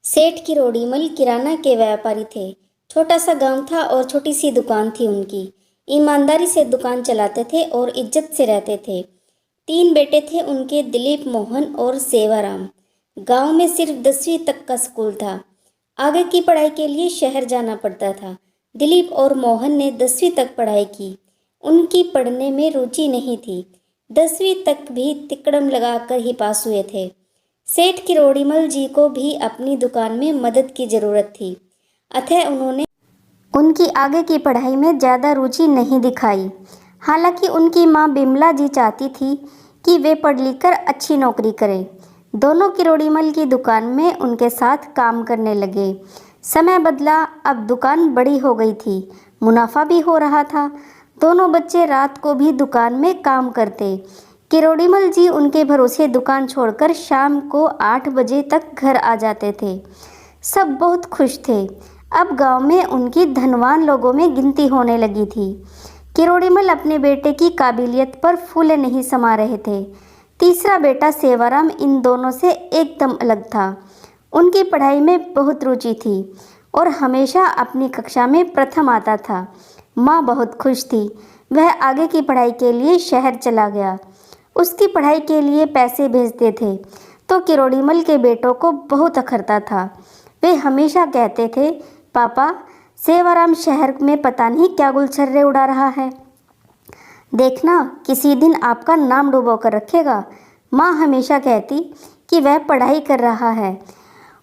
सेठ किरोड़ीमल किराना के व्यापारी थे। छोटा सा गांव था और छोटी सी दुकान थी उनकी। ईमानदारी से दुकान चलाते थे और इज्जत से रहते थे। 3 बेटे थे उनके, दिलीप, मोहन और सेवाराम। गांव में सिर्फ 10वीं तक का स्कूल था। आगे की पढ़ाई के लिए शहर जाना पड़ता था। दिलीप और मोहन ने 10वीं तक पढ़ाई की। उनकी पढ़ने में रुचि नहीं थी। 10वीं तक भी तिकड़म लगाकर ही पास हुए थे। सेठ किरोड़ीमल जी को भी अपनी दुकान में मदद की ज़रूरत थी, अतः उन्होंने उनकी आगे की पढ़ाई में ज़्यादा रुचि नहीं दिखाई। हालांकि उनकी माँ बिमला जी चाहती थी कि वे पढ़ लिख कर अच्छी नौकरी करें। दोनों किरोड़ीमल की दुकान में उनके साथ काम करने लगे। समय बदला, अब दुकान बड़ी हो गई थी, मुनाफा भी हो रहा था। दोनों बच्चे रात को भी दुकान में काम करते। किरोड़ीमल जी उनके भरोसे दुकान छोड़कर शाम को 8 बजे तक घर आ जाते थे। सब बहुत खुश थे। अब गांव में उनकी धनवान लोगों में गिनती होने लगी थी। किरोड़ीमल अपने बेटे की काबिलियत पर फूले नहीं समा रहे थे। तीसरा बेटा सेवाराम इन दोनों से एकदम अलग था। उनकी पढ़ाई में बहुत रुचि थी और हमेशा अपनी कक्षा में प्रथम आता था। माँ बहुत खुश थी। वह आगे की पढ़ाई के लिए शहर चला गया। उसकी पढ़ाई के लिए पैसे भेजते थे तो किरोड़ीमल के बेटों को बहुत अखरता था। वे हमेशा कहते थे, पापा, सेवाराम शहर में पता नहीं क्या गुलछर्रे उड़ा रहा है। देखना, किसी दिन आपका नाम डुबो कर रखेगा। माँ हमेशा कहती कि वह पढ़ाई कर रहा है,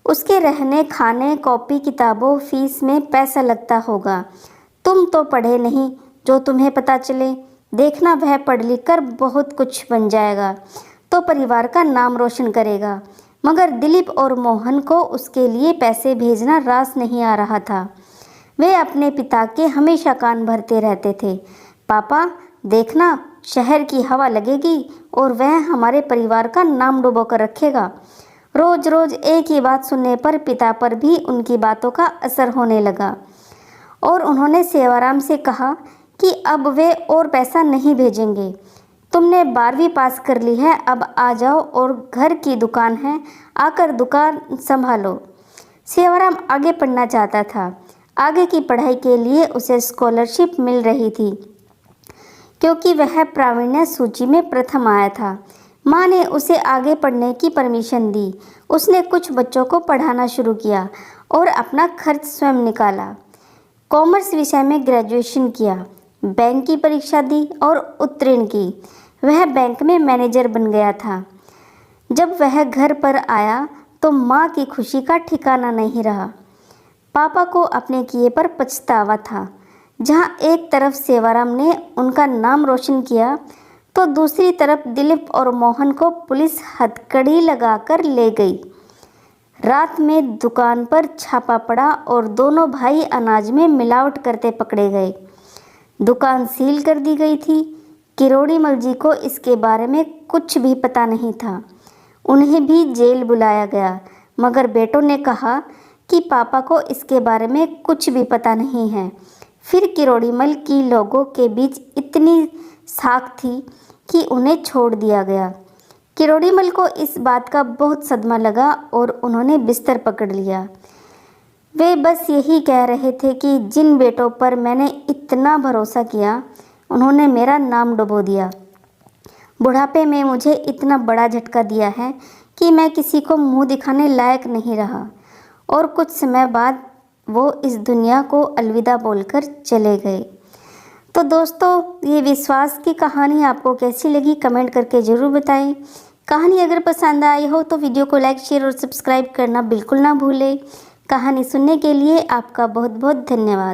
उसके रहने, खाने, कॉपी किताबों, फीस में पैसा लगता होगा। तुम तो पढ़े नहीं जो तुम्हें पता चले। देखना, वह पढ़ लिख कर बहुत कुछ बन जाएगा तो परिवार का नाम रोशन करेगा। मगर दिलीप और मोहन को उसके लिए पैसे भेजना रास नहीं आ रहा था। वे अपने पिता के हमेशा कान भरते रहते थे, पापा, देखना, शहर की हवा लगेगी और वह हमारे परिवार का नाम डुबो कर रखेगा। रोज रोज एक ही बात सुनने पर पिता पर भी उनकी बातों का असर होने लगा और उन्होंने सेवाराम से कहा कि अब वे और पैसा नहीं भेजेंगे। तुमने 12वीं पास कर ली है, अब आ जाओ और घर की दुकान है, आकर दुकान संभालो। सेवाराम आगे पढ़ना चाहता था। आगे की पढ़ाई के लिए उसे स्कॉलरशिप मिल रही थी क्योंकि वह प्रावीण्य सूची में प्रथम आया था। माँ ने उसे आगे पढ़ने की परमिशन दी। उसने कुछ बच्चों को पढ़ाना शुरू किया और अपना खर्च स्वयं निकाला। कॉमर्स विषय में ग्रेजुएशन किया, बैंक की परीक्षा दी और उत्तीर्ण की। वह बैंक में मैनेजर बन गया था। जब वह घर पर आया तो माँ की खुशी का ठिकाना नहीं रहा। पापा को अपने किए पर पछतावा था। जहाँ एक तरफ सेवाराम ने उनका नाम रोशन किया तो दूसरी तरफ दिलीप और मोहन को पुलिस हथकड़ी लगाकर ले गई। रात में दुकान पर छापा पड़ा और दोनों भाई अनाज में मिलावट करते पकड़े गए। दुकान सील कर दी गई थी। किरोड़ीमल जी को इसके बारे में कुछ भी पता नहीं था। उन्हें भी जेल बुलाया गया, मगर बेटों ने कहा कि पापा को इसके बारे में कुछ भी पता नहीं है। फिर किरोड़ीमल की लोगों के बीच इतनी साख थी कि उन्हें छोड़ दिया गया। किरोड़ीमल को इस बात का बहुत सदमा लगा और उन्होंने बिस्तर पकड़ लिया। वे बस यही कह रहे थे कि जिन बेटों पर मैंने इतना भरोसा किया, उन्होंने मेरा नाम डुबो दिया। बुढ़ापे में मुझे इतना बड़ा झटका दिया है कि मैं किसी को मुंह दिखाने लायक नहीं रहा। और कुछ समय बाद वो इस दुनिया को अलविदा बोलकर चले गए। तो दोस्तों, ये विश्वास की कहानी आपको कैसी लगी कमेंट करके ज़रूर बताएं। कहानी अगर पसंद आई हो तो वीडियो को लाइक, शेयर और सब्सक्राइब करना बिल्कुल ना भूलें। कहानी सुनने के लिए आपका बहुत बहुत धन्यवाद।